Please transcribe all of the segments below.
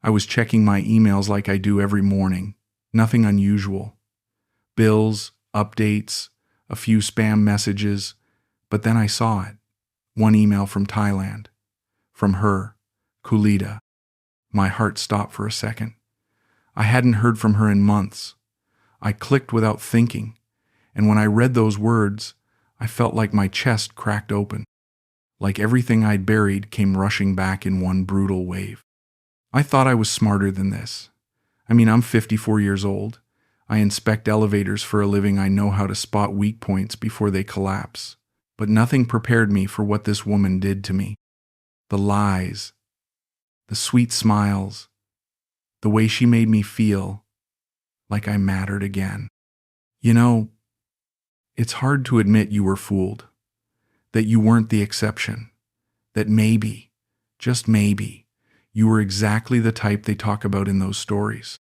I was checking my emails like I do every morning. Nothing unusual. Bills, updates, a few spam messages, but then I saw it. One email from Thailand. From her, Kulita. My heart stopped for a second. I hadn't heard from her in months. I clicked without thinking, and when I read those words, I felt like my chest cracked open. Like everything I'd buried came rushing back in one brutal wave. I thought I was smarter than this. I'm 54 years old. I inspect elevators for a living. I know how to spot weak points before they collapse. But nothing prepared me for what this woman did to me. The lies, the sweet smiles, the way she made me feel like I mattered again. It's hard to admit you were fooled, that you weren't the exception, that maybe, just maybe, you were exactly the type they talk about in those stories.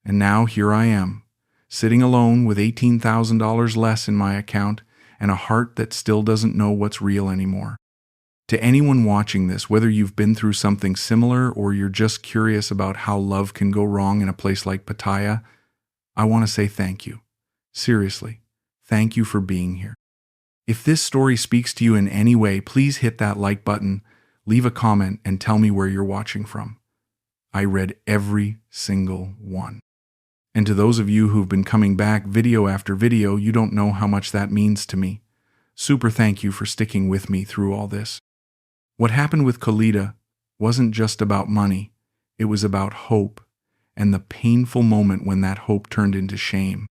And now here I am, sitting alone with $18,000 less in my account and a heart that still doesn't know what's real anymore. To anyone watching this, whether you've been through something similar or you're just curious about how love can go wrong in a place like Pattaya, I want to say thank you. Seriously, thank you for being here. If this story speaks to you in any way, please hit that like button, leave a comment, and tell me where you're watching from. I read every single one. And to those of you who've been coming back video after video, you don't know how much that means to me. Super thank you for sticking with me through all this. What happened with Kulita wasn't just about money. It was about hope and the painful moment when that hope turned into shame.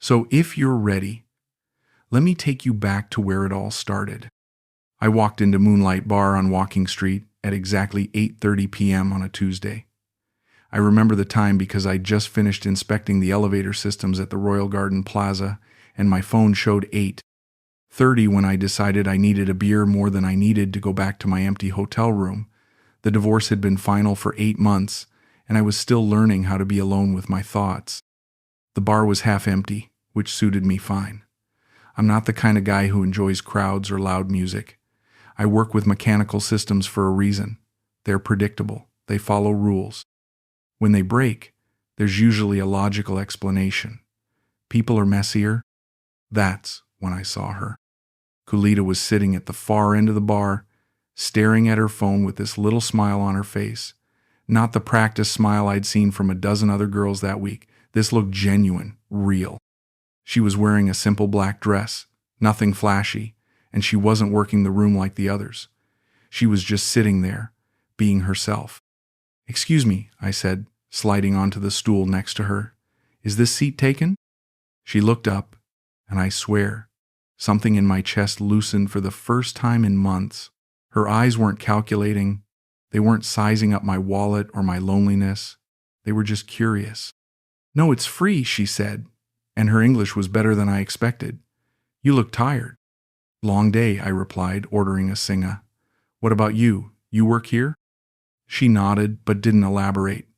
So if you're ready, let me take you back to where it all started. I walked into Moonlight Bar on Walking Street at exactly 8:30 p.m. on a Tuesday. I remember the time because I just finished inspecting the elevator systems at the Royal Garden Plaza, and my phone showed 8:30 when I decided I needed a beer more than I needed to go back to my empty hotel room. The divorce had been final for 8 months, and I was still learning how to be alone with my thoughts. The bar was half empty, which suited me fine. I'm not the kind of guy who enjoys crowds or loud music. I work with mechanical systems for a reason. They're predictable. They follow rules. When they break, there's usually a logical explanation. People are messier. That's when I saw her. Kulita was sitting at the far end of the bar, staring at her phone with this little smile on her face. Not the practice smile I'd seen from a dozen other girls that week. This looked genuine, real. She was wearing a simple black dress, nothing flashy, and she wasn't working the room like the others. She was just sitting there, being herself. "Excuse me," I said, sliding onto the stool next to her. "Is this seat taken?" She looked up, and I swear, something in my chest loosened for the first time in months. Her eyes weren't calculating. They weren't sizing up my wallet or my loneliness. They were just curious. "No, it's free," she said, and her English was better than I expected. "You look tired." "Long day," I replied, ordering a singa. "What about you? You work here?" She nodded, but didn't elaborate.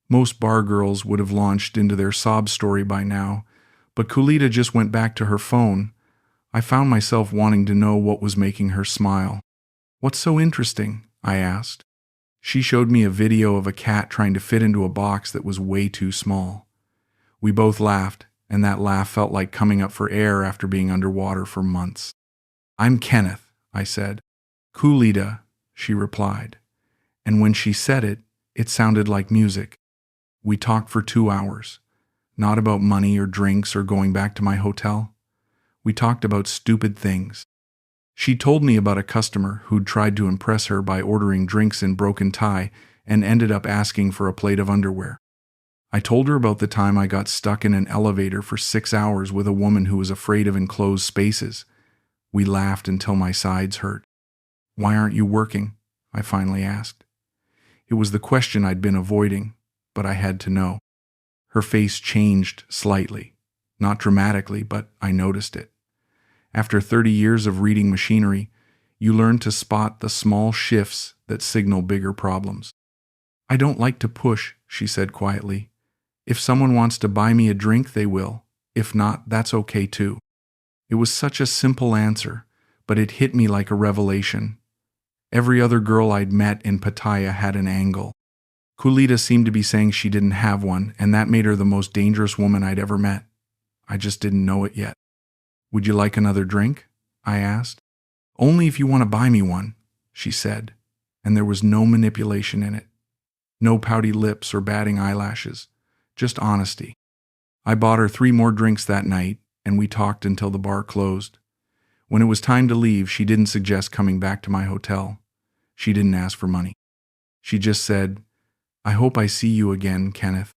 Most bar girls would have launched into their sob story by now, but Kulita just went back to her phone. I found myself wanting to know what was making her smile. "What's so interesting?" I asked. She showed me a video of a cat trying to fit into a box that was way too small. We both laughed, and that laugh felt like coming up for air after being underwater for months. "I'm Kenneth," I said. "Kulita," she replied. And when she said it, it sounded like music. We talked for 2 hours. Not about money or drinks or going back to my hotel. We talked about stupid things. She told me about a customer who'd tried to impress her by ordering drinks in broken Thai and ended up asking for a plate of underwear. I told her about the time I got stuck in an elevator for 6 hours with a woman who was afraid of enclosed spaces. We laughed until my sides hurt. "Why aren't you working?" I finally asked. It was the question I'd been avoiding, but I had to know. Her face changed slightly. Not dramatically, but I noticed it. After 30 years of reading machinery, you learn to spot the small shifts that signal bigger problems. "I don't like to push," she said quietly. "If someone wants to buy me a drink, they will. If not, that's okay too." It was such a simple answer, but it hit me like a revelation. Every other girl I'd met in Pattaya had an angle. Kulita seemed to be saying she didn't have one, and that made her the most dangerous woman I'd ever met. I just didn't know it yet. Would you like another drink? I asked. Only if you want to buy me one, she said, and there was no manipulation in it. No pouty lips or batting eyelashes, just honesty. I bought her 3 more drinks that night, and we talked until the bar closed. When it was time to leave, she didn't suggest coming back to my hotel. She didn't ask for money. She just said, I hope I see you again, Kenneth.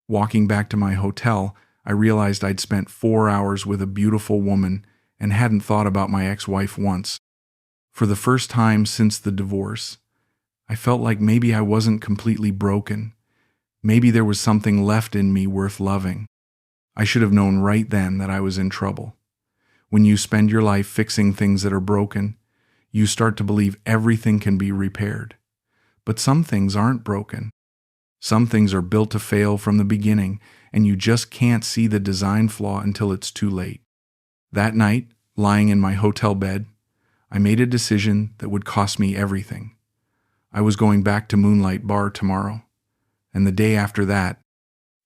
Walking back to my hotel, I realized I'd spent 4 hours with a beautiful woman and hadn't thought about my ex-wife once. For the first time since the divorce, I felt like maybe I wasn't completely broken. Maybe there was something left in me worth loving. I should have known right then that I was in trouble. When you spend your life fixing things that are broken, you start to believe everything can be repaired. But some things aren't broken. Some things are built to fail from the beginning, and you just can't see the design flaw until it's too late. That night, lying in my hotel bed, I made a decision that would cost me everything. I was going back to Moonlight Bar tomorrow, and the day after that,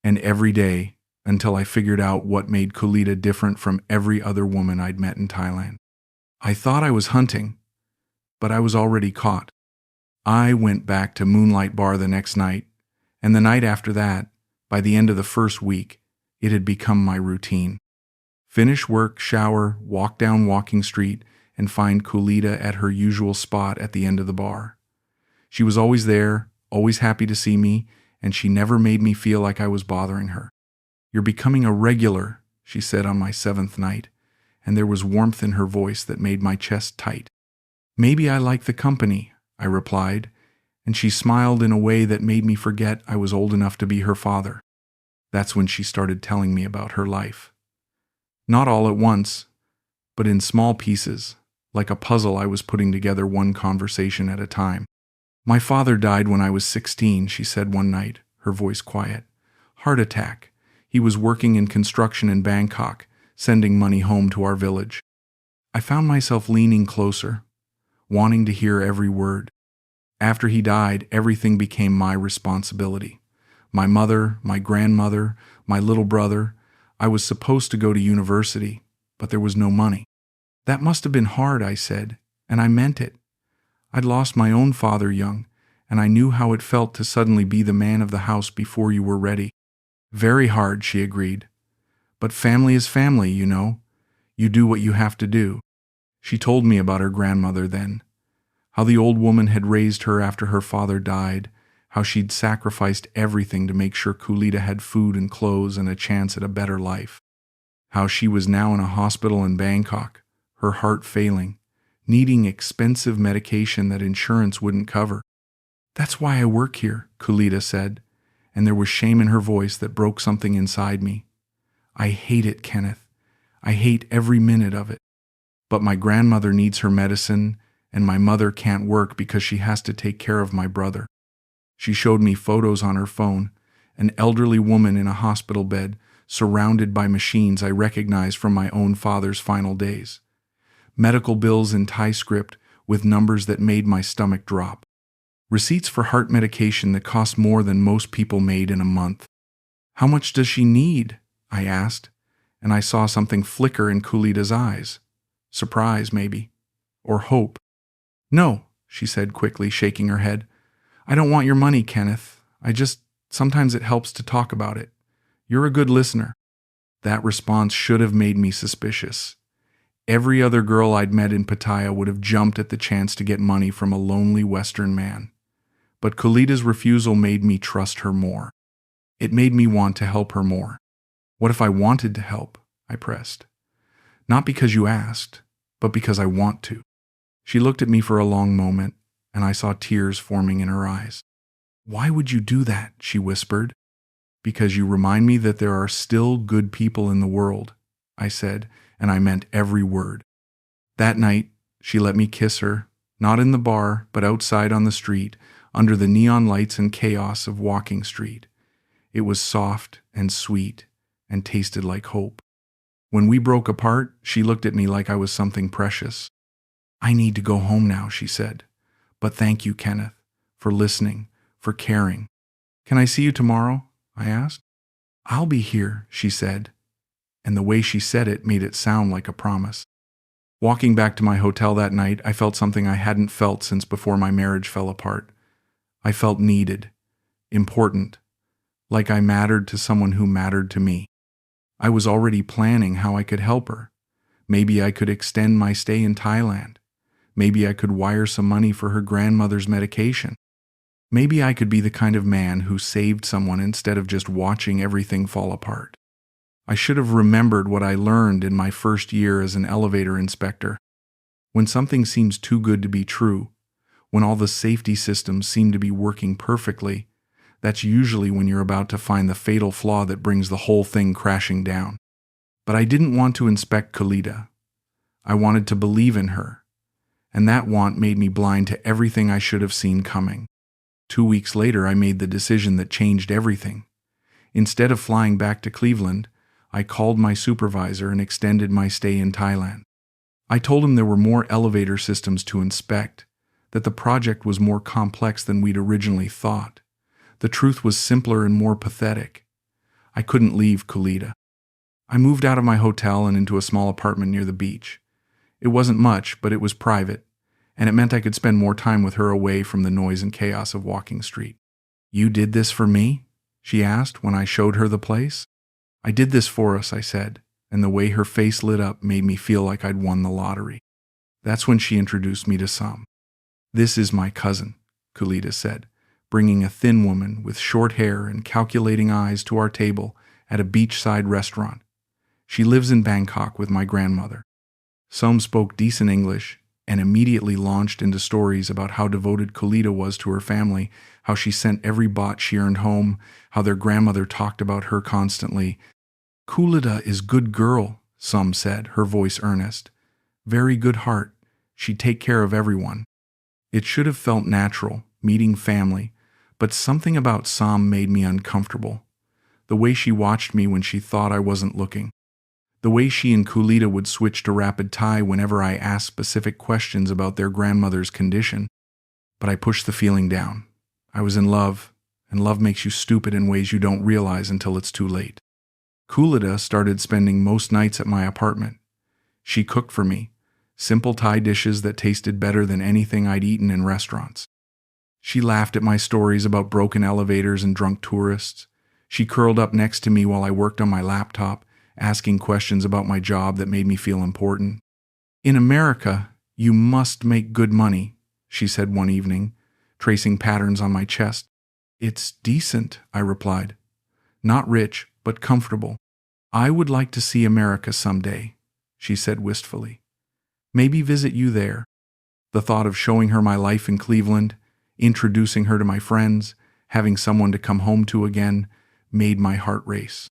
and every day until I figured out what made Kulita different from every other woman I'd met in Thailand. I thought I was hunting, but I was already caught. I went back to Moonlight Bar the next night, and the night after that, by the end of the first week, it had become my routine. Finish work, shower, walk down Walking Street, and find Kulita at her usual spot at the end of the bar. She was always there, always happy to see me, and she never made me feel like I was bothering her. You're becoming a regular, she said on my 7th night, and there was warmth in her voice that made my chest tight. Maybe I like the company, I replied, and she smiled in a way that made me forget I was old enough to be her father. That's when she started telling me about her life. Not all at once, but in small pieces, like a puzzle I was putting together one conversation at a time. My father died when I was 16, she said one night, her voice quiet. Heart attack. He was working in construction in Bangkok, sending money home to our village. I found myself leaning closer, wanting to hear every word. After he died, everything became my responsibility. My mother, my grandmother, my little brother. I was supposed to go to university, but there was no money. That must have been hard, I said, and I meant it. I'd lost my own father young, and I knew how it felt to suddenly be the man of the house before you were ready. Very hard, she agreed. But family is family, you know. You do what you have to do. She told me about her grandmother then, how the old woman had raised her after her father died, how she'd sacrificed everything to make sure Kulita had food and clothes and a chance at a better life, how she was now in a hospital in Bangkok, her heart failing, needing expensive medication that insurance wouldn't cover. That's why I work here, Kulita said, and there was shame in her voice that broke something inside me. I hate it, Kenneth. I hate every minute of it. But my grandmother needs her medicine, and my mother can't work because she has to take care of my brother. She showed me photos on her phone, an elderly woman in a hospital bed, surrounded by machines I recognized from my own father's final days. Medical bills in Thai script with numbers that made my stomach drop. Receipts for heart medication that cost more than most people made in a month. How much does she need? I asked, and I saw something flicker in Kulita's eyes. Surprise, maybe. Or hope. No, she said quickly, shaking her head. I don't want your money, Kenneth. Sometimes it helps to talk about it. You're a good listener. That response should have made me suspicious. Every other girl I'd met in Pattaya would have jumped at the chance to get money from a lonely Western man. But Kulita's refusal made me trust her more. It made me want to help her more. What if I wanted to help? I pressed. Not because you asked, but because I want to. She looked at me for a long moment, and I saw tears forming in her eyes. Why would you do that? She whispered. Because you remind me that there are still good people in the world, I said, and I meant every word. That night, she let me kiss her, not in the bar, but outside on the street, under the neon lights and chaos of Walking Street. It was soft and sweet and tasted like hope. When we broke apart, she looked at me like I was something precious. I need to go home now, she said. But thank you, Kenneth, for listening, for caring. Can I see you tomorrow? I asked. I'll be here, she said, and the way she said it made it sound like a promise. Walking back to my hotel that night, I felt something I hadn't felt since before my marriage fell apart. I felt needed, important, like I mattered to someone who mattered to me. I was already planning how I could help her. Maybe I could extend my stay in Thailand. Maybe I could wire some money for her grandmother's medication. Maybe I could be the kind of man who saved someone instead of just watching everything fall apart. I should have remembered what I learned in my first year as an elevator inspector. When something seems too good to be true, when all the safety systems seem to be working perfectly, that's usually when you're about to find the fatal flaw that brings the whole thing crashing down. But I didn't want to inspect Khalida. I wanted to believe in her, and that want made me blind to everything I should have seen coming. 2 weeks later, I made the decision that changed everything. Instead of flying back to Cleveland, I called my supervisor and extended my stay in Thailand. I told him there were more elevator systems to inspect, that the project was more complex than we'd originally thought. The truth was simpler and more pathetic. I couldn't leave Khalida. I moved out of my hotel and into a small apartment near the beach. It wasn't much, but it was private, and it meant I could spend more time with her away from the noise and chaos of Walking Street. "You did this for me?" she asked when I showed her the place. "I did this for us," I said, and the way her face lit up made me feel like I'd won the lottery. That's when she introduced me to Sam. "This is my cousin," Khalida said, bringing a thin woman with short hair and calculating eyes to our table at a beachside restaurant. "She lives in Bangkok with my grandmother." Sam spoke decent English and immediately launched into stories about how devoted Khalida was to her family, how she sent every baht she earned home, how their grandmother talked about her constantly. "Khalida is good girl," Sam said, her voice earnest. "Very good heart. She'd take care of everyone." It should have felt natural, meeting family, but something about Sam made me uncomfortable. The way she watched me when she thought I wasn't looking. The way she and Khalida would switch to rapid Thai whenever I asked specific questions about their grandmother's condition. But I pushed the feeling down. I was in love, and love makes you stupid in ways you don't realize until it's too late. Khalida started spending most nights at my apartment. She cooked for me, simple Thai dishes that tasted better than anything I'd eaten in restaurants. She laughed at my stories about broken elevators and drunk tourists. She curled up next to me while I worked on my laptop, asking questions about my job that made me feel important. "In America, you must make good money," she said one evening, tracing patterns on my chest. "It's decent," I replied. "Not rich, but comfortable. I would like to see America someday," she said wistfully. "Maybe visit you there." The thought of showing her my life in Cleveland, introducing her to my friends, having someone to come home to again, made my heart race.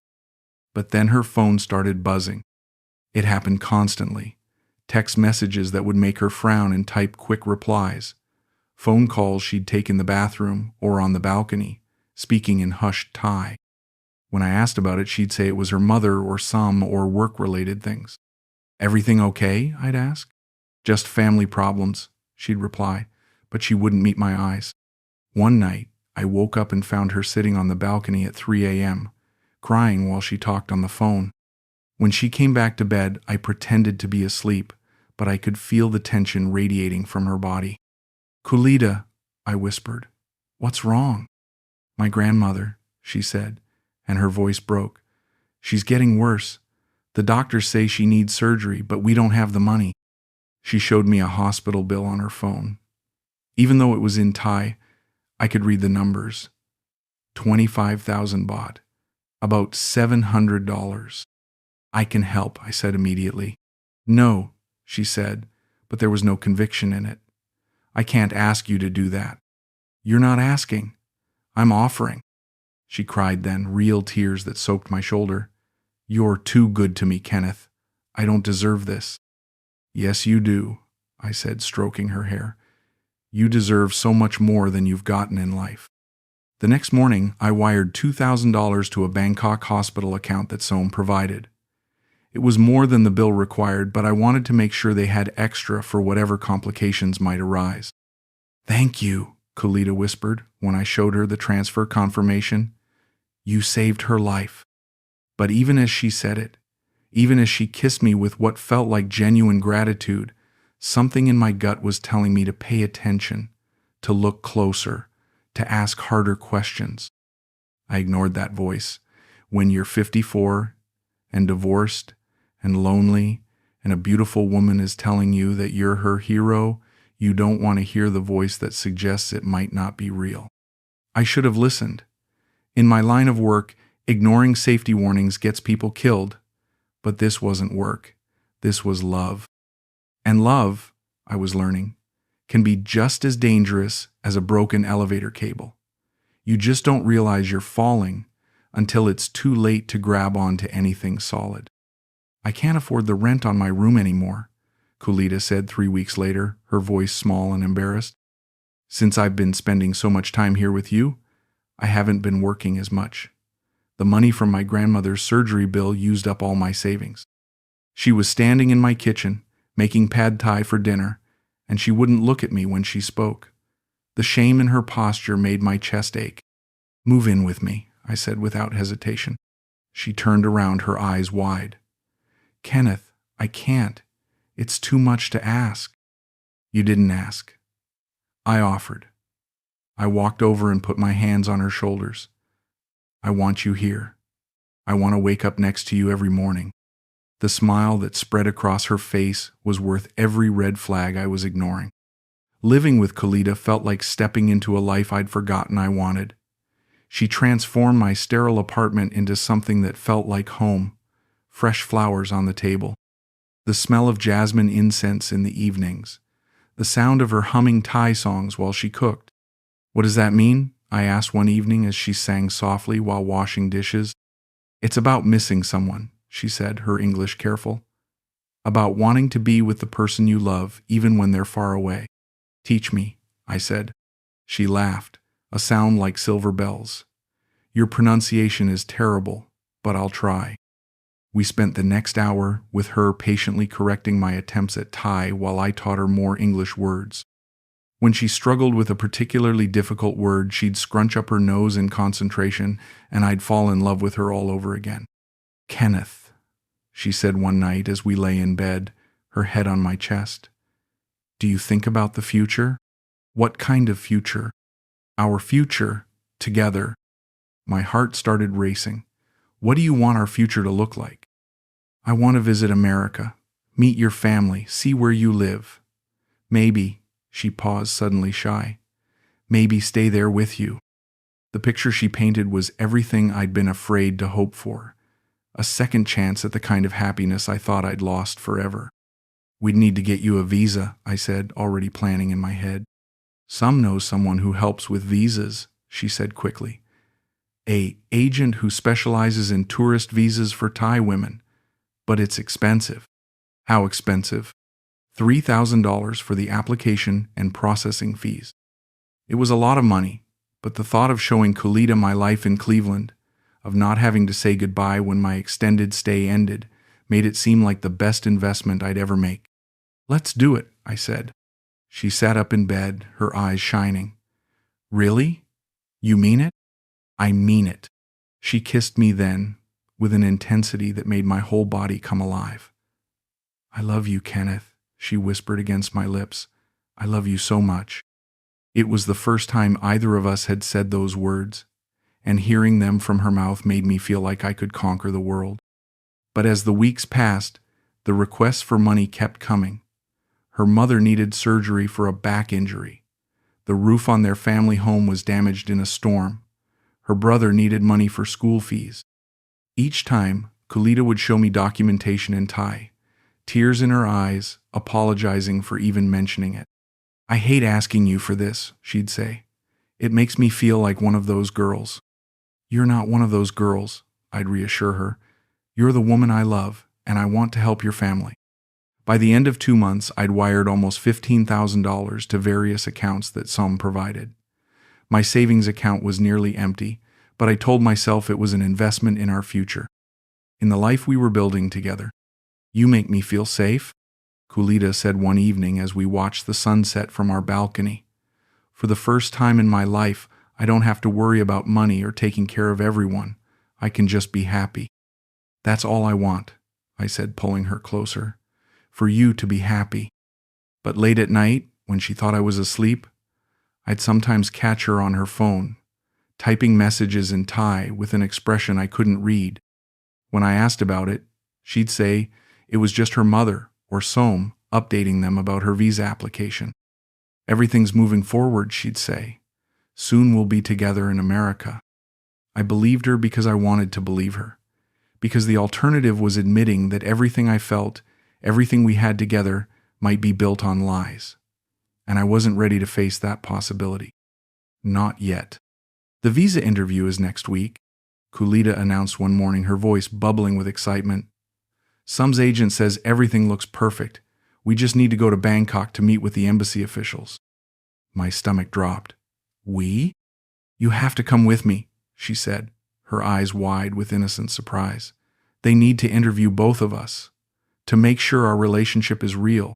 But then her phone started buzzing. It happened constantly. Text messages that would make her frown and type quick replies. Phone calls she'd take in the bathroom or on the balcony, speaking in hushed Thai. When I asked about it, she'd say it was her mother or some or work-related things. "Everything okay?" I'd ask. "Just family problems," she'd reply, but she wouldn't meet my eyes. One night, I woke up and found her sitting on the balcony at 3 a.m., crying while she talked on the phone. When she came back to bed, I pretended to be asleep, but I could feel the tension radiating from her body. "Khalida," I whispered. "What's wrong?" "My grandmother," she said, and her voice broke. "She's getting worse. The doctors say she needs surgery, but we don't have the money." She showed me a hospital bill on her phone. Even though it was in Thai, I could read the numbers. 25,000 baht. About $700. "I can help," I said immediately. "No," she said, but there was no conviction in it. "I can't ask you to do that." "You're not asking. I'm offering," she cried then, real tears that soaked my shoulder. "You're too good to me, Kenneth. I don't deserve this." "Yes, you do," I said, stroking her hair. "You deserve so much more than you've gotten in life." The next morning, I wired $2,000 to a Bangkok hospital account that Soam provided. It was more than the bill required, but I wanted to make sure they had extra for whatever complications might arise. "Thank you," Kalita whispered when I showed her the transfer confirmation. You saved her life. But even as she said it, even as she kissed me with what felt like genuine gratitude, something in my gut was telling me to pay attention, to look closer, to ask harder questions. I ignored that voice. When you're 54 and divorced and lonely and a beautiful woman is telling you that you're her hero, you don't want to hear the voice that suggests it might not be real. I should have listened. In my line of work, ignoring safety warnings gets people killed. But this wasn't work. This was love. And love, I was learning, can be just as dangerous as a broken elevator cable. You just don't realize you're falling until it's too late to grab onto anything solid. I can't afford the rent on my room anymore, Kulita said 3 weeks later, her voice small and embarrassed. Since I've been spending so much time here with you, I haven't been working as much. The money from my grandmother's surgery bill used up all my savings. She was standing in my kitchen, making pad thai for dinner, and she wouldn't look at me when she spoke. The shame in her posture made my chest ache. Move in with me, I said without hesitation. She turned around, her eyes wide. Kenneth, I can't. It's too much to ask. You didn't ask. I offered. I walked over and put my hands on her shoulders. I want you here. I want to wake up next to you every morning. The smile that spread across her face was worth every red flag I was ignoring. Living with Kalita felt like stepping into a life I'd forgotten I wanted. She transformed my sterile apartment into something that felt like home, fresh flowers on the table, the smell of jasmine incense in the evenings, the sound of her humming Thai songs while she cooked. What does that mean? I asked one evening as she sang softly while washing dishes. It's about missing someone, she said, her English careful. About wanting to be with the person you love, even when they're far away. Teach me, I said. She laughed, a sound like silver bells. Your pronunciation is terrible, but I'll try. We spent the next hour with her patiently correcting my attempts at Thai while I taught her more English words. When she struggled with a particularly difficult word, she'd scrunch up her nose in concentration, and I'd fall in love with her all over again. Kenneth, she said one night as we lay in bed, her head on my chest. Do you think about the future? What kind of future? Our future, together. My heart started racing. What do you want our future to look like? I want to visit America, meet your family, see where you live. Maybe, she paused, suddenly shy, maybe stay there with you. The picture she painted was everything I'd been afraid to hope for. A second chance at the kind of happiness I thought I'd lost forever. We'd need to get you a visa, I said, already planning in my head. Some know someone who helps with visas, she said quickly. A agent who specializes in tourist visas for Thai women. But it's expensive. How expensive? $3,000 for the application and processing fees. It was a lot of money, but the thought of showing Kalita my life in Cleveland, of not having to say goodbye when my extended stay ended, made it seem like the best investment I'd ever make. Let's do it, I said. She sat up in bed, her eyes shining. Really? You mean it? I mean it. She kissed me then, with an intensity that made my whole body come alive. I love you, Kenneth, she whispered against my lips. I love you so much. It was the first time either of us had said those words, and hearing them from her mouth made me feel like I could conquer the world. But as the weeks passed, the requests for money kept coming. Her mother needed surgery for a back injury. The roof on their family home was damaged in a storm. Her brother needed money for school fees. Each time, Kalita would show me documentation in Thai, tears in her eyes, apologizing for even mentioning it. I hate asking you for this, she'd say. It makes me feel like one of those girls. You're not one of those girls, I'd reassure her. You're the woman I love, and I want to help your family. By the end of 2 months, I'd wired almost $15,000 to various accounts that Som provided. My savings account was nearly empty, but I told myself it was an investment in our future, in the life we were building together. You make me feel safe, Kulita said one evening as we watched the sunset from our balcony. For the first time in my life, I don't have to worry about money or taking care of everyone. I can just be happy. That's all I want, I said, pulling her closer. For you to be happy. But late at night, when she thought I was asleep, I'd sometimes catch her on her phone, typing messages in Thai with an expression I couldn't read. When I asked about it, she'd say it was just her mother or Som updating them about her visa application. Everything's moving forward, she'd say. Soon we'll be together in America. I believed her because I wanted to believe her, because the alternative was admitting that everything I felt, everything we had together, might be built on lies. And I wasn't ready to face that possibility. Not yet. The visa interview is next week, Kulita announced one morning, her voice bubbling with excitement. Som's agent says everything looks perfect. We just need to go to Bangkok to meet with the embassy officials. My stomach dropped. We? You have to come with me, she said, her eyes wide with innocent surprise. They need to interview both of us, to make sure our relationship is real.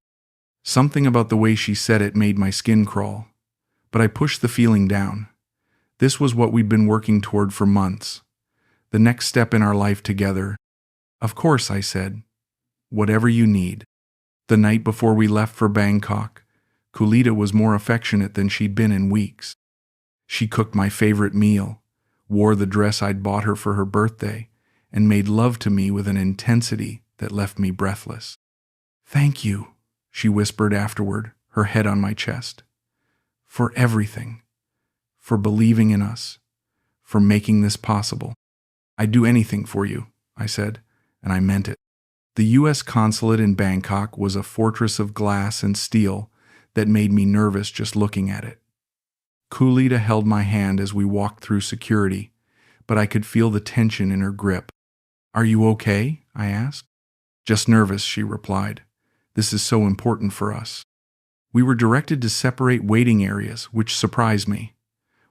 Something about the way she said it made my skin crawl. But I pushed the feeling down. This was what we'd been working toward for months. The next step in our life together. Of course, I said. Whatever you need. The night before we left for Bangkok, Kulita was more affectionate than she'd been in weeks. She cooked my favorite meal, wore the dress I'd bought her for her birthday, and made love to me with an intensity that left me breathless. Thank you, she whispered afterward, her head on my chest. For everything. For believing in us. For making this possible. I'd do anything for you, I said, and I meant it. The U.S. consulate in Bangkok was a fortress of glass and steel that made me nervous just looking at it. Kulita held my hand as we walked through security, but I could feel the tension in her grip. Are you okay? I asked. Just nervous, she replied. This is so important for us. We were directed to separate waiting areas, which surprised me.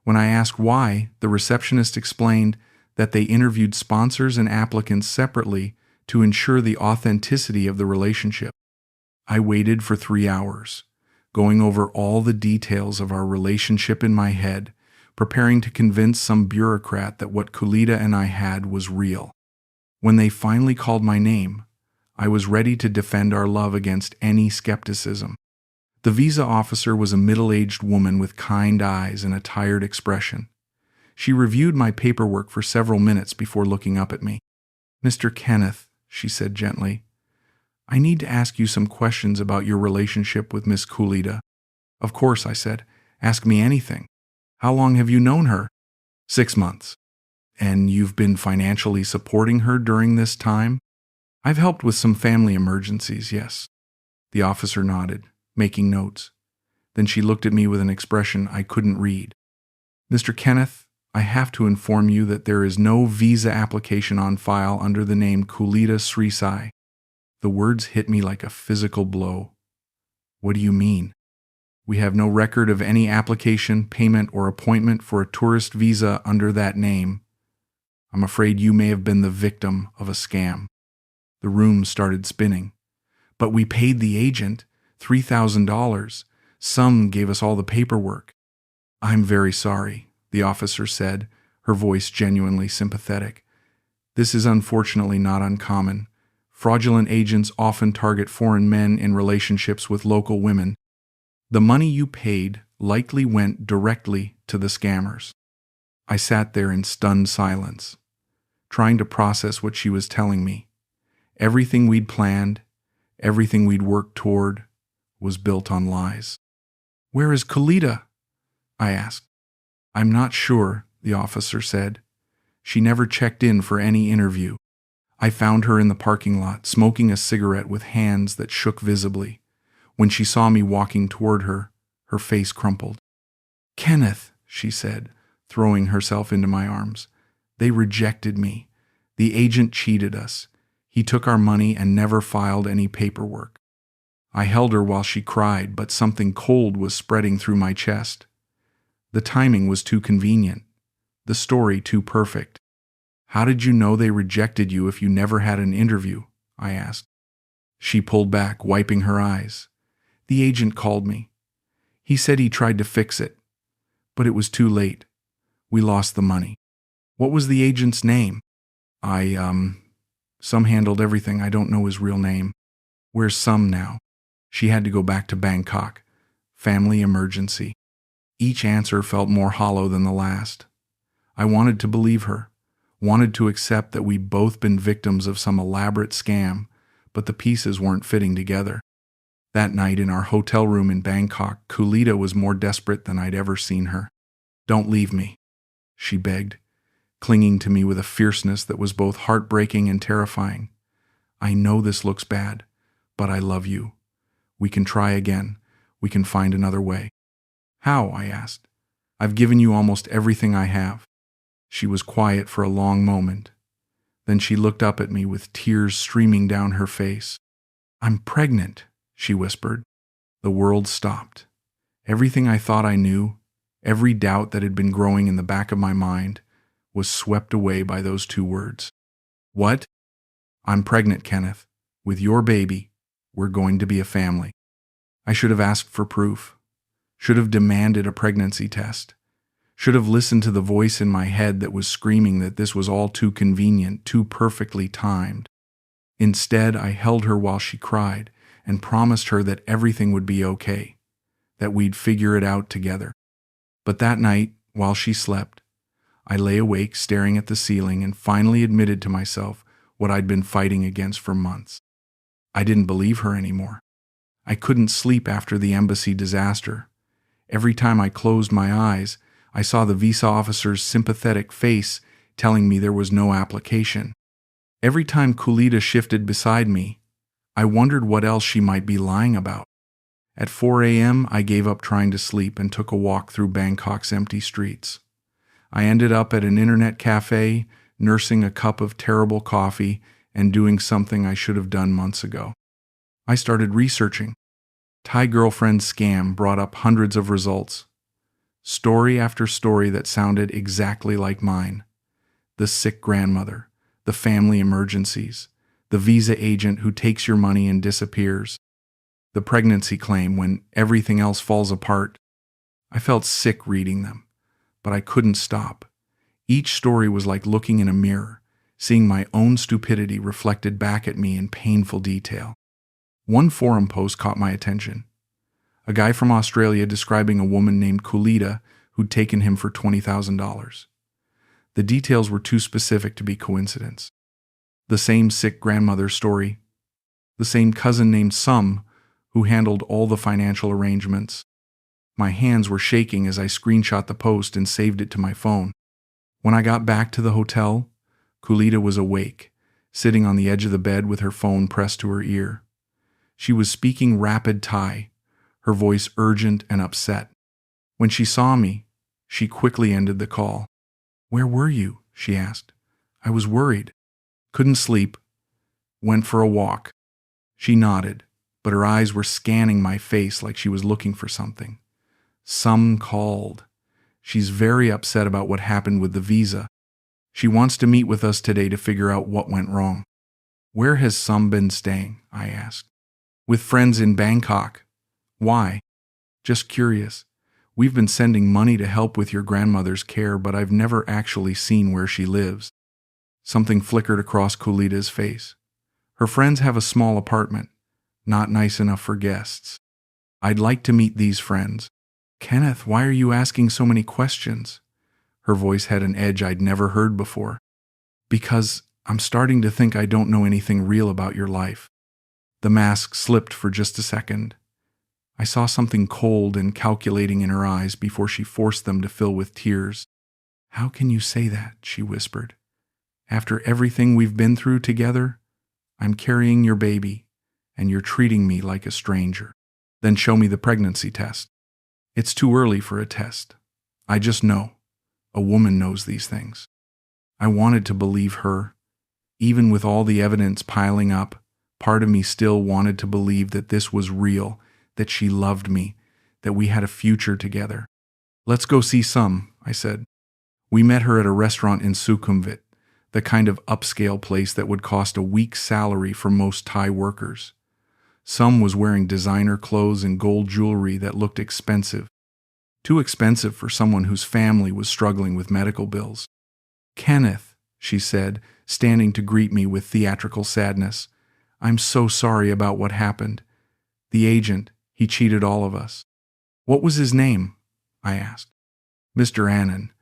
When I asked why, the receptionist explained that they interviewed sponsors and applicants separately to ensure the authenticity of the relationship. I waited for 3 hours, going over all the details of our relationship in my head, preparing to convince some bureaucrat that what Kulita and I had was real. When they finally called my name, I was ready to defend our love against any skepticism. The visa officer was a middle-aged woman with kind eyes and a tired expression. She reviewed my paperwork for several minutes before looking up at me. Mr. Kenneth, she said gently, I need to ask you some questions about your relationship with Miss Kulita. Of course, I said. Ask me anything. How long have you known her? 6 months. And you've been financially supporting her during this time? I've helped with some family emergencies, yes. The officer nodded, making notes. Then she looked at me with an expression I couldn't read. Mr. Kenneth, I have to inform you that there is no visa application on file under the name Kulita Srisai. The words hit me like a physical blow. What do you mean? We have no record of any application, payment, or appointment for a tourist visa under that name. I'm afraid you may have been the victim of a scam. The room started spinning. But we paid the agent $3,000. Some gave us all the paperwork. I'm very sorry, the officer said, her voice genuinely sympathetic. This is unfortunately not uncommon. Fraudulent agents often target foreign men in relationships with local women. The money you paid likely went directly to the scammers. I sat there in stunned silence, trying to process what she was telling me. Everything we'd planned, everything we'd worked toward, was built on lies. Where is Kulita? I asked. I'm not sure, the officer said. She never checked in for any interview. I found her in the parking lot, smoking a cigarette with hands that shook visibly. When she saw me walking toward her, her face crumpled. Kenneth, she said, throwing herself into my arms. They rejected me. The agent cheated us. He took our money and never filed any paperwork. I held her while she cried, but something cold was spreading through my chest. The timing was too convenient. The story too perfect. How did you know they rejected you if you never had an interview? I asked. She pulled back, wiping her eyes. The agent called me. He said he tried to fix it. But it was too late. We lost the money. What was the agent's name? Some handled everything. I don't know his real name. Where's Some now? She had to go back to Bangkok. Family emergency. Each answer felt more hollow than the last. I wanted to believe her, wanted to accept that we'd both been victims of some elaborate scam, but the pieces weren't fitting together. That night in our hotel room in Bangkok, Kulita was more desperate than I'd ever seen her. "Don't leave me," she begged, clinging to me with a fierceness that was both heartbreaking and terrifying. "I know this looks bad, but I love you. We can try again. We can find another way." "How?" I asked. "I've given you almost everything I have." She was quiet for a long moment. Then she looked up at me with tears streaming down her face. "I'm pregnant," she whispered. The world stopped. Everything I thought I knew, every doubt that had been growing in the back of my mind, was swept away by those two words. "What?" "I'm pregnant, Kenneth. With your baby. We're going to be a family." I should have asked for proof. Should have demanded a pregnancy test. Should have listened to the voice in my head that was screaming that this was all too convenient, too perfectly timed. Instead, I held her while she cried and promised her that everything would be okay, that we'd figure it out together. But that night, while she slept, I lay awake staring at the ceiling and finally admitted to myself what I'd been fighting against for months. I didn't believe her anymore. I couldn't sleep after the embassy disaster. Every time I closed my eyes, I saw the visa officer's sympathetic face telling me there was no application. Every time Kulita shifted beside me, I wondered what else she might be lying about. At 4 a.m., I gave up trying to sleep and took a walk through Bangkok's empty streets. I ended up at an internet cafe, nursing a cup of terrible coffee and doing something I should have done months ago. I started researching. Thai girlfriend scam brought up hundreds of results. Story after story that sounded exactly like mine. The sick grandmother, the family emergencies, the visa agent who takes your money and disappears, the pregnancy claim when everything else falls apart. I felt sick reading them, but I couldn't stop. Each story was like looking in a mirror, seeing my own stupidity reflected back at me in painful detail. One forum post caught my attention. A guy from Australia describing a woman named Kulita who'd taken him for $20,000. The details were too specific to be coincidence. The same sick grandmother story, the same cousin named Some who handled all the financial arrangements. My hands were shaking as I screenshot the post and saved it to my phone. When I got back to the hotel, Kulita was awake, sitting on the edge of the bed with her phone pressed to her ear. She was speaking rapid Thai, her voice urgent and upset. When she saw me, she quickly ended the call. "Where were you?" she asked. "I was worried. Couldn't sleep. Went for a walk." She nodded, but her eyes were scanning my face like she was looking for something. "Some called. She's very upset about what happened with the visa. She wants to meet with us today to figure out what went wrong." "Where has Some been staying?" I asked. "With friends in Bangkok." "Why?" "Just curious. We've been sending money to help with your grandmother's care, but I've never actually seen where she lives." Something flickered across Kulita's face. "Her friends have a small apartment, not nice enough for guests. I'd like to meet these friends." "Kenneth, why are you asking so many questions?" Her voice had an edge I'd never heard before. "Because I'm starting to think I don't know anything real about your life." The mask slipped for just a second. I saw something cold and calculating in her eyes before she forced them to fill with tears. "How can you say that?" she whispered. "After everything we've been through together, I'm carrying your baby, and you're treating me like a stranger." "Then show me the pregnancy test." "It's too early for a test. I just know. A woman knows these things." I wanted to believe her. Even with all the evidence piling up, part of me still wanted to believe that this was real, that she loved me, that we had a future together. "Let's go see Some," I said. We met her at a restaurant in Sukhumvit, the kind of upscale place that would cost a week's salary for most Thai workers. Some was wearing designer clothes and gold jewelry that looked expensive. Too expensive for someone whose family was struggling with medical bills. Kenneth, she said, standing to greet me with theatrical sadness, I'm so sorry about what happened. The agent, he cheated all of us. What was his name? I asked. Mr. Annan.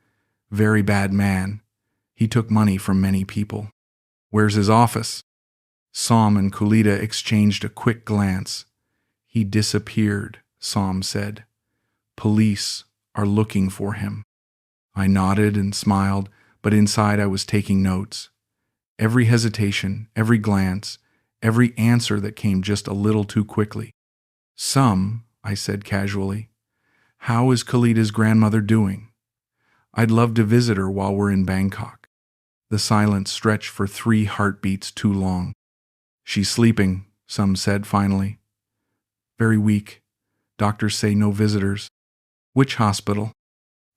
Very bad man. He took money from many people. Where's his office? Som and Kulita exchanged a quick glance. He disappeared, Som said. Police are looking for him. I nodded and smiled, but inside I was taking notes. Every hesitation, every glance, every answer that came just a little too quickly. Some, I said casually. How is Kalita's grandmother doing? I'd love to visit her while we're in Bangkok. The silence stretched for 3 heartbeats too long. She's sleeping, Some said finally. Very weak. Doctors say no visitors. Which hospital?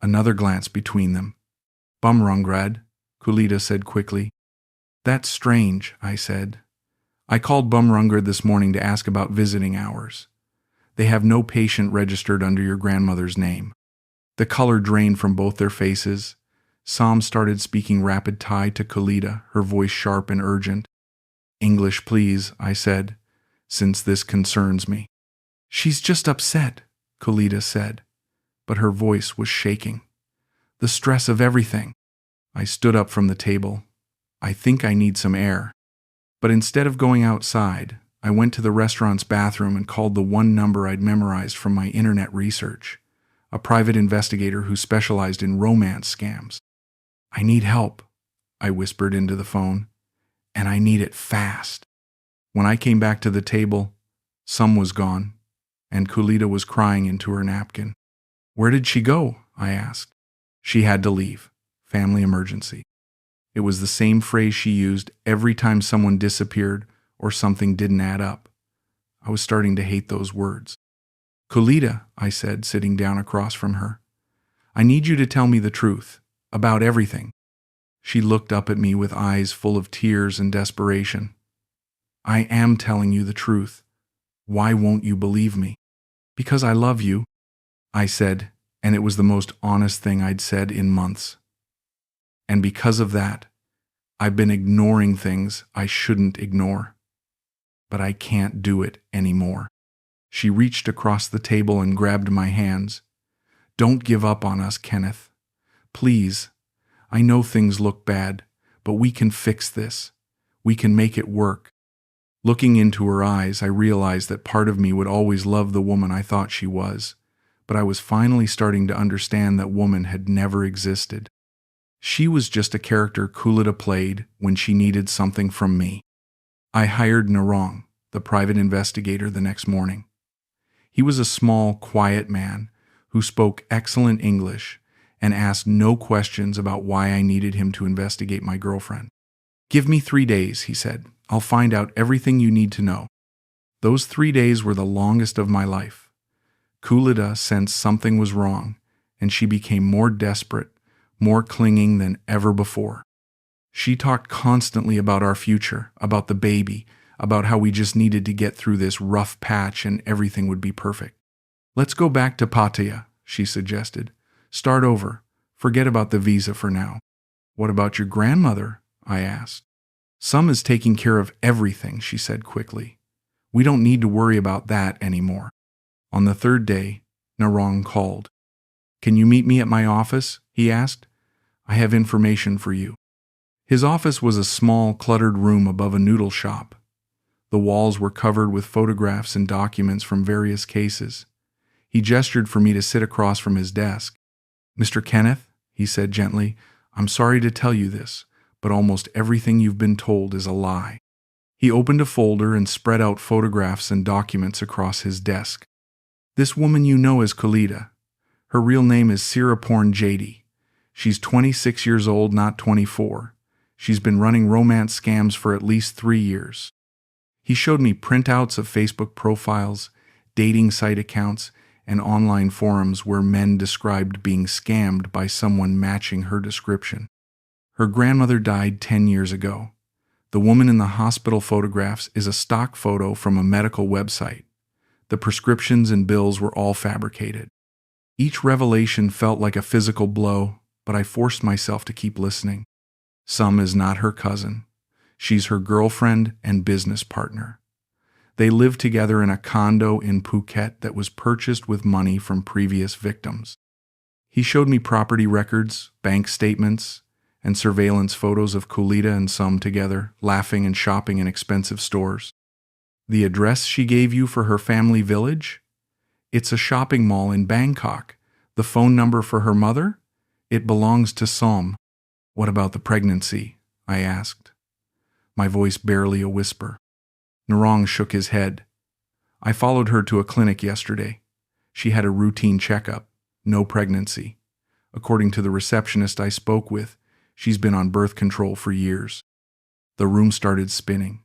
Another glance between them. Bumrungrad, Kulita said quickly. That's strange, I said. I called Bumrungrad this morning to ask about visiting hours. They have no patient registered under your grandmother's name. The color drained from both their faces. Som started speaking rapid Thai to Kulita, her voice sharp and urgent. English, please, I said, since this concerns me. She's just upset, Kulita said, but her voice was shaking. The stress of everything. I stood up from the table. I think I need some air. But instead of going outside, I went to the restaurant's bathroom and called the one number I'd memorized from my internet research, a private investigator who specialized in romance scams. I need help, I whispered into the phone, and I need it fast. When I came back to the table, Some was gone, and Kulita was crying into her napkin. Where did she go? I asked. She had to leave. Family emergency. It was the same phrase she used every time someone disappeared or something didn't add up. I was starting to hate those words. Kulita, I said, sitting down across from her, I need you to tell me the truth, about everything. She looked up at me with eyes full of tears and desperation. I am telling you the truth. Why won't you believe me? Because I love you, I said, and it was the most honest thing I'd said in months. And because of that, I've been ignoring things I shouldn't ignore. But I can't do it anymore. She reached across the table and grabbed my hands. Don't give up on us, Kenneth. Please. I know things look bad, but we can fix this. We can make it work. Looking into her eyes, I realized that part of me would always love the woman I thought she was, but I was finally starting to understand that woman had never existed. She was just a character Kulita played when she needed something from me. I hired Narong, the private investigator, the next morning. He was a small, quiet man who spoke excellent English and asked no questions about why I needed him to investigate my girlfriend. Give me 3 days, he said. I'll find out everything you need to know. Those 3 days were the longest of my life. Kulita sensed something was wrong, and she became more desperate, more clinging than ever before. She talked constantly about our future, about the baby, about how we just needed to get through this rough patch and everything would be perfect. Let's go back to Pattaya, she suggested. Start over. Forget about the visa for now. What about your grandmother? I asked. Some is taking care of everything, she said quickly. We don't need to worry about that anymore. On the 3rd day, Narong called. Can you meet me at my office? He asked. I have information for you. His office was a small, cluttered room above a noodle shop. The walls were covered with photographs and documents from various cases. He gestured for me to sit across from his desk. Mr. Kenneth, he said gently, I'm sorry to tell you this, but almost everything you've been told is a lie. He opened a folder and spread out photographs and documents across his desk. This woman you know is Kulita. Her real name is Siraporn Jady. She's 26 years old, not 24. She's been running romance scams for at least 3 years. He showed me printouts of Facebook profiles, dating site accounts, and online forums where men described being scammed by someone matching her description. Her grandmother died 10 years ago. The woman in the hospital photographs is a stock photo from a medical website. The prescriptions and bills were all fabricated. Each revelation felt like a physical blow, but I forced myself to keep listening. Some is not her cousin. She's her girlfriend and business partner. They live together in a condo in Phuket that was purchased with money from previous victims. He showed me property records, bank statements, and surveillance photos of Kulita and Sum together, laughing and shopping in expensive stores. The address she gave you for her family village? It's a shopping mall in Bangkok. The phone number for her mother? It belongs to Som. What about the pregnancy? I asked, my voice barely a whisper. Narong shook his head. I followed her to a clinic yesterday. She had a routine checkup. No pregnancy. According to the receptionist I spoke with, she's been on birth control for years. The room started spinning.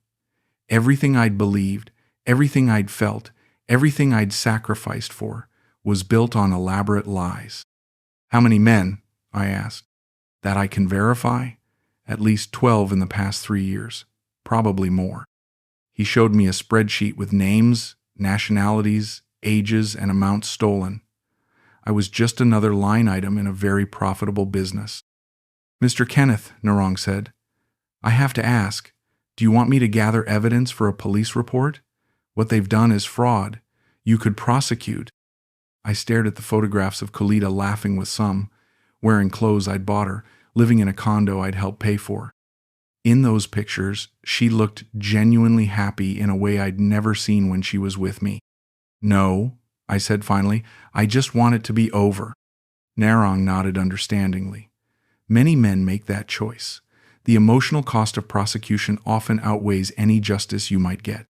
Everything I'd believed, everything I'd felt, everything I'd sacrificed for, was built on elaborate lies. How many men? I asked. That I can verify? At least 12 in the past 3 years. Probably more. He showed me a spreadsheet with names, nationalities, ages, and amounts stolen. I was just another line item in a very profitable business. Mr. Kenneth, Narong said, I have to ask, do you want me to gather evidence for a police report? What they've done is fraud. You could prosecute. I stared at the photographs of Kulita laughing with Sum, wearing clothes I'd bought her, living in a condo I'd helped pay for. In those pictures, she looked genuinely happy in a way I'd never seen when she was with me. No, I said finally, I just want it to be over. Narong nodded understandingly. Many men make that choice. The emotional cost of prosecution often outweighs any justice you might get.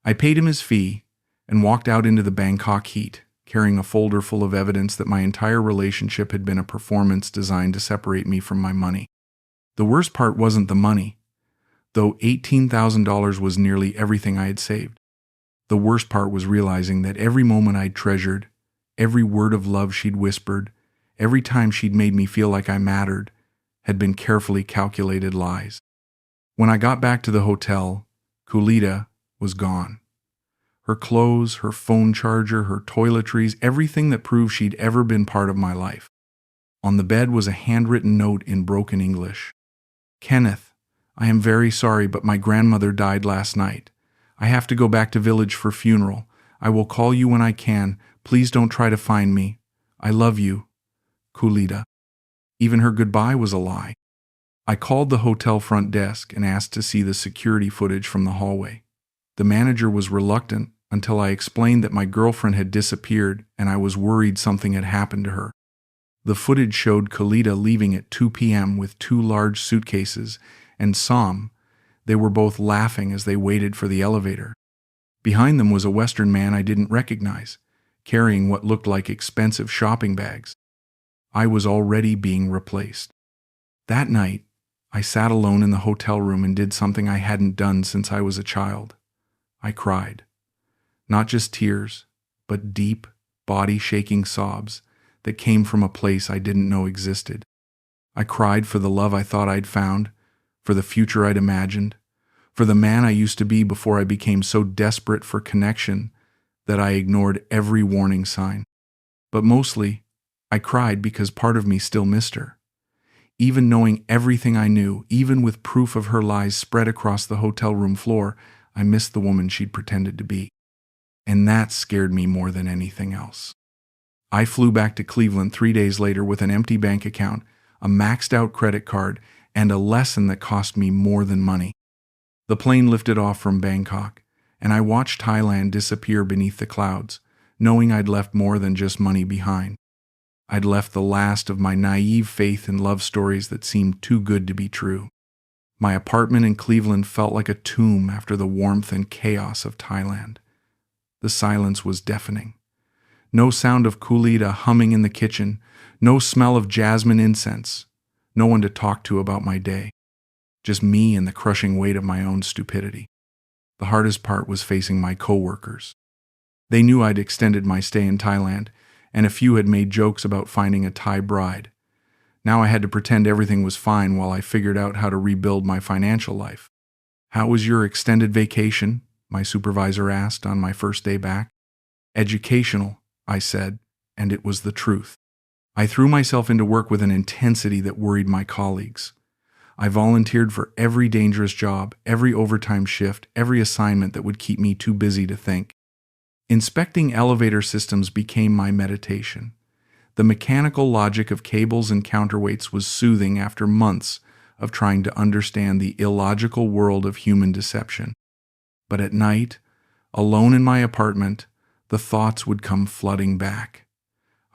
I paid him his fee and walked out into the Bangkok heat, carrying a folder full of evidence that my entire relationship had been a performance designed to separate me from my money. The worst part wasn't the money, though $18,000 was nearly everything I had saved. The worst part was realizing that every moment I'd treasured, every word of love she'd whispered, every time she'd made me feel like I mattered, had been carefully calculated lies. When I got back to the hotel, Kulita was gone. Her clothes, her phone charger, her toiletries, everything that proved she'd ever been part of my life. On the bed was a handwritten note in broken English. Kenneth, I am very sorry, but my grandmother died last night. I have to go back to village for funeral. I will call you when I can. Please don't try to find me. I love you. Kulita. Even her goodbye was a lie. I called the hotel front desk and asked to see the security footage from the hallway. The manager was reluctant until I explained that my girlfriend had disappeared and I was worried something had happened to her. The footage showed Kulita leaving at 2 p.m. with 2 large suitcases, and Som. They were both laughing as they waited for the elevator. Behind them was a Western man I didn't recognize, carrying what looked like expensive shopping bags. I was already being replaced. That night, I sat alone in the hotel room and did something I hadn't done since I was a child. I cried. Not just tears, but deep, body-shaking sobs that came from a place I didn't know existed. I cried for the love I thought I'd found, for the future I'd imagined, for the man I used to be before I became so desperate for connection that I ignored every warning sign. But mostly, I cried because part of me still missed her. Even knowing everything I knew, even with proof of her lies spread across the hotel room floor, I missed the woman she'd pretended to be. And that scared me more than anything else. I flew back to Cleveland 3 days later with an empty bank account, a maxed-out credit card, and a lesson that cost me more than money. The plane lifted off from Bangkok, and I watched Thailand disappear beneath the clouds, knowing I'd left more than just money behind. I'd left the last of my naive faith in love stories that seemed too good to be true. My apartment in Cleveland felt like a tomb after the warmth and chaos of Thailand. The silence was deafening. No sound of Kulita humming in the kitchen, no smell of jasmine incense, no one to talk to about my day. Just me and the crushing weight of my own stupidity. The hardest part was facing my coworkers. They knew I'd extended my stay in Thailand, and a few had made jokes about finding a Thai bride. Now I had to pretend everything was fine while I figured out how to rebuild my financial life. "How was your extended vacation?" my supervisor asked on my first day back. "Educational," I said, and it was the truth. I threw myself into work with an intensity that worried my colleagues. I volunteered for every dangerous job, every overtime shift, every assignment that would keep me too busy to think. Inspecting elevator systems became my meditation. The mechanical logic of cables and counterweights was soothing after months of trying to understand the illogical world of human deception. But at night, alone in my apartment, the thoughts would come flooding back.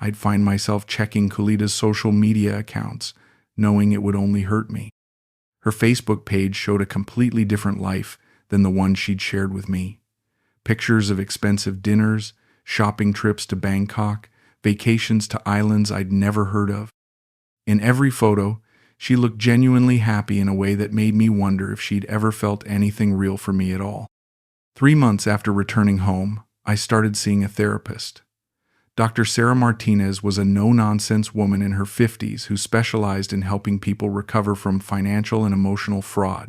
I'd find myself checking Kulida's social media accounts, knowing it would only hurt me. Her Facebook page showed a completely different life than the one she'd shared with me. Pictures of expensive dinners, shopping trips to Bangkok, vacations to islands I'd never heard of. In every photo, she looked genuinely happy in a way that made me wonder if she'd ever felt anything real for me at all. 3 months after returning home, I started seeing a therapist. Dr. Sarah Martinez was a no-nonsense woman in her 50s who specialized in helping people recover from financial and emotional fraud.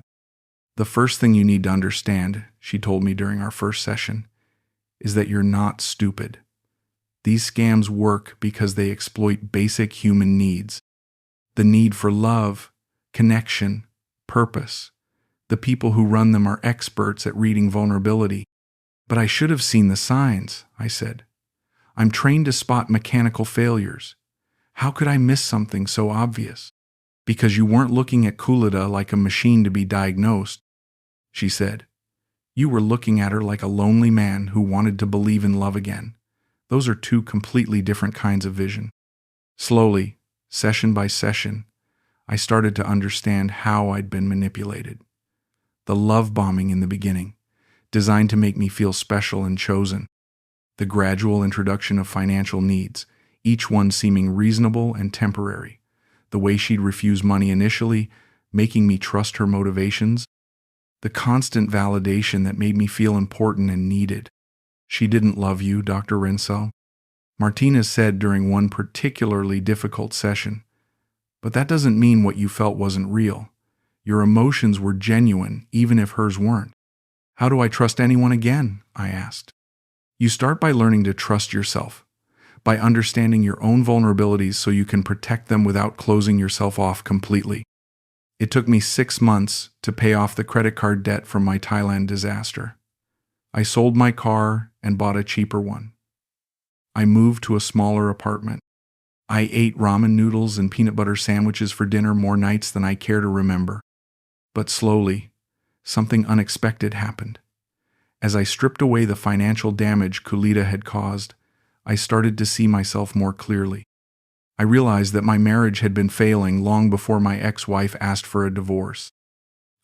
The first thing you need to understand, she told me during our first session, is that you're not stupid. These scams work because they exploit basic human needs. The need for love, connection, purpose. The people who run them are experts at reading vulnerability. But I should have seen the signs, I said. I'm trained to spot mechanical failures. How could I miss something so obvious? Because you weren't looking at Kulida like a machine to be diagnosed, she said. You were looking at her like a lonely man who wanted to believe in love again. Those are two completely different kinds of vision. Slowly, session by session, I started to understand how I'd been manipulated. The love bombing in the beginning, designed to make me feel special and chosen. The gradual introduction of financial needs, each one seeming reasonable and temporary. The way she'd refuse money initially, making me trust her motivations. The constant validation that made me feel important and needed. She didn't love you, Dr. Rensel, Martinez said during one particularly difficult session. But that doesn't mean what you felt wasn't real. Your emotions were genuine, even if hers weren't. How do I trust anyone again? I asked. You start by learning to trust yourself, by understanding your own vulnerabilities so you can protect them without closing yourself off completely. It took me 6 months to pay off the credit card debt from my Thailand disaster. I sold my car and bought a cheaper one. I moved to a smaller apartment. I ate ramen noodles and peanut butter sandwiches for dinner more nights than I care to remember. But slowly, something unexpected happened. As I stripped away the financial damage Kulida had caused, I started to see myself more clearly. I realized that my marriage had been failing long before my ex-wife asked for a divorce.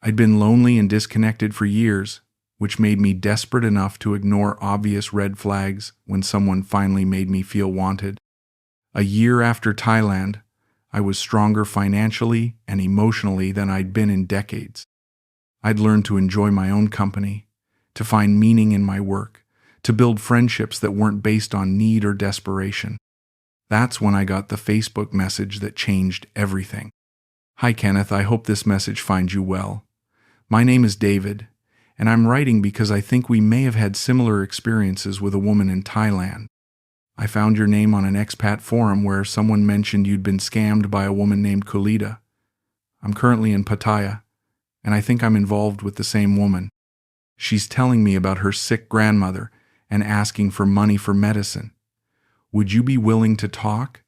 I'd been lonely and disconnected for years, which made me desperate enough to ignore obvious red flags when someone finally made me feel wanted. A year after Thailand, I was stronger financially and emotionally than I'd been in decades. I'd learned to enjoy my own company, to find meaning in my work, to build friendships that weren't based on need or desperation. That's when I got the Facebook message that changed everything. Hi Kenneth, I hope this message finds you well. My name is David, and I'm writing because I think we may have had similar experiences with a woman in Thailand. I found your name on an expat forum where someone mentioned you'd been scammed by a woman named Kulida. I'm currently in Pattaya, and I think I'm involved with the same woman. She's telling me about her sick grandmother and asking for money for medicine. Would you be willing to talk?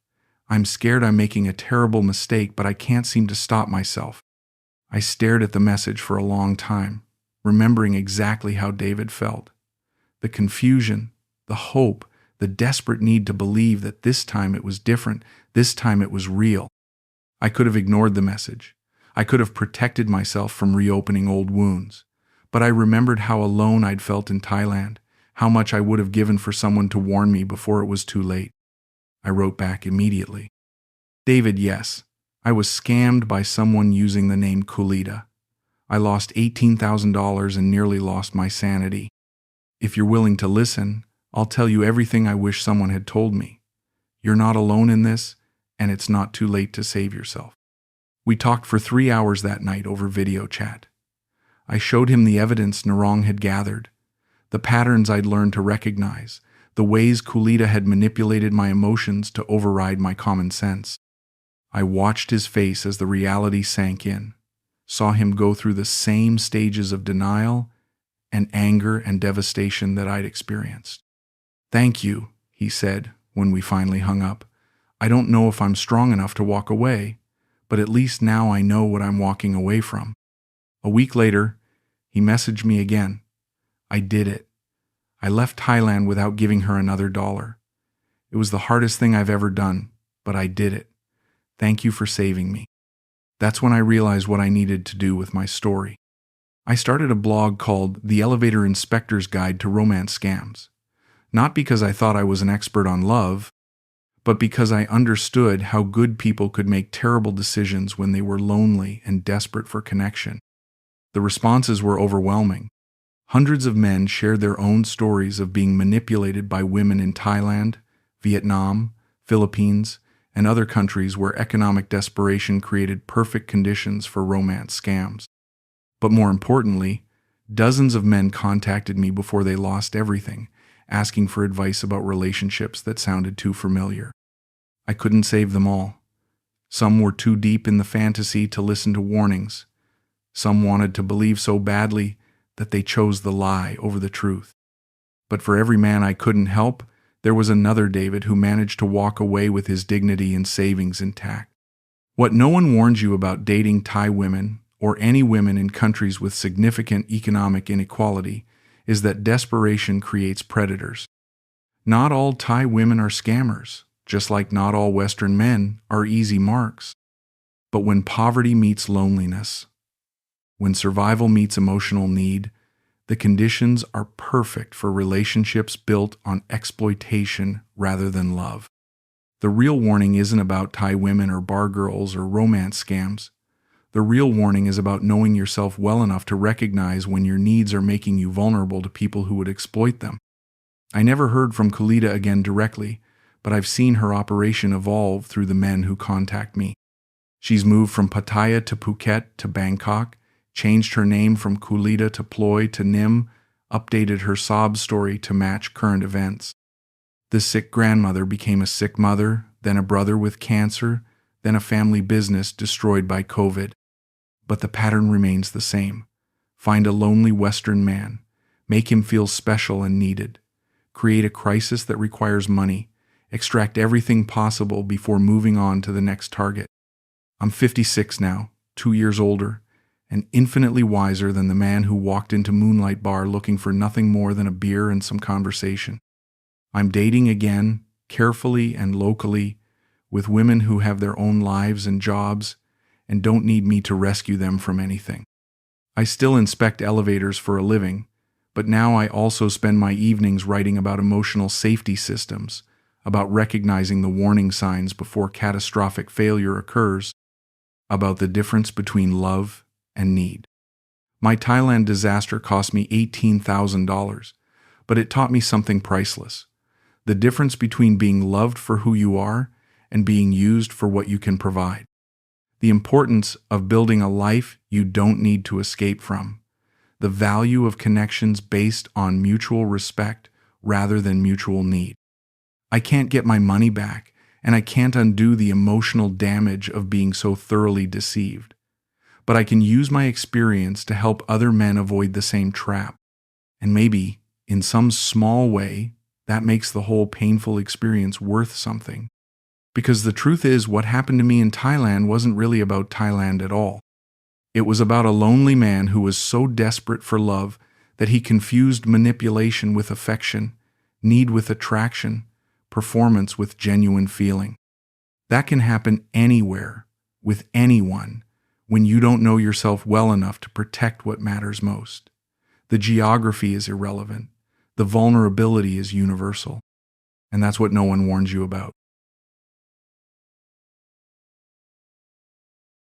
I'm scared I'm making a terrible mistake, but I can't seem to stop myself. I stared at the message for a long time, remembering exactly how David felt. The confusion, the hope, the desperate need to believe that this time it was different, this time it was real. I could have ignored the message. I could have protected myself from reopening old wounds. But I remembered how alone I'd felt in Thailand, how much I would have given for someone to warn me before it was too late. I wrote back immediately. David, yes, I was scammed by someone using the name Kulida. I lost $18,000 and nearly lost my sanity. If you're willing to listen, I'll tell you everything I wish someone had told me. You're not alone in this, and it's not too late to save yourself. We talked for 3 hours that night over video chat. I showed him the evidence Narong had gathered, the patterns I'd learned to recognize, the ways Kulita had manipulated my emotions to override my common sense. I watched his face as the reality sank in, saw him go through the same stages of denial and anger and devastation that I'd experienced. "Thank you," he said when we finally hung up. "I don't know if I'm strong enough to walk away, but at least now I know what I'm walking away from." A week later, he messaged me again. "I did it. I left Thailand without giving her another dollar. It was the hardest thing I've ever done, but I did it. Thank you for saving me." That's when I realized what I needed to do with my story. I started a blog called The Elevator Inspector's Guide to Romance Scams. Not because I thought I was an expert on love, but because I understood how good people could make terrible decisions when they were lonely and desperate for connection. The responses were overwhelming. Hundreds of men shared their own stories of being manipulated by women in Thailand, Vietnam, Philippines, and other countries where economic desperation created perfect conditions for romance scams. But more importantly, dozens of men contacted me before they lost everything, asking for advice about relationships that sounded too familiar. I couldn't save them all. Some were too deep in the fantasy to listen to warnings. Some wanted to believe so badly that they chose the lie over the truth. But for every man I couldn't help, there was another David who managed to walk away with his dignity and savings intact. What no one warns you about dating Thai women, or any women in countries with significant economic inequality, is that desperation creates predators. Not all Thai women are scammers, just like not all Western men are easy marks. But when poverty meets loneliness, when survival meets emotional need, the conditions are perfect for relationships built on exploitation rather than love. The real warning isn't about Thai women or bar girls or romance scams. The real warning is about knowing yourself well enough to recognize when your needs are making you vulnerable to people who would exploit them. I never heard from Kulita again directly, but I've seen her operation evolve through the men who contact me. She's moved from Pattaya to Phuket to Bangkok, changed her name from Kulita to Ploy to Nim, updated her sob story to match current events. The sick grandmother became a sick mother, then a brother with cancer, then a family business destroyed by COVID. But the pattern remains the same. Find a lonely Western man, make him feel special and needed, create a crisis that requires money, extract everything possible before moving on to the next target. I'm 56 now, 2 years older, and infinitely wiser than the man who walked into Moonlight Bar looking for nothing more than a beer and some conversation. I'm dating again, carefully and locally, with women who have their own lives and jobs and don't need me to rescue them from anything. I still inspect elevators for a living, but now I also spend my evenings writing about emotional safety systems, about recognizing the warning signs before catastrophic failure occurs, about the difference between love and need. My Thailand disaster cost me $18,000, but it taught me something priceless. The difference between being loved for who you are and being used for what you can provide. The importance of building a life you don't need to escape from. The value of connections based on mutual respect rather than mutual need. I can't get my money back, and I can't undo the emotional damage of being so thoroughly deceived. But I can use my experience to help other men avoid the same trap. And maybe, in some small way, that makes the whole painful experience worth something. Because the truth is, what happened to me in Thailand wasn't really about Thailand at all. It was about a lonely man who was so desperate for love that he confused manipulation with affection, need with attraction, performance with genuine feeling. That can happen anywhere, with anyone, when you don't know yourself well enough to protect what matters most. The geography is irrelevant. The vulnerability is universal. And that's what no one warns you about.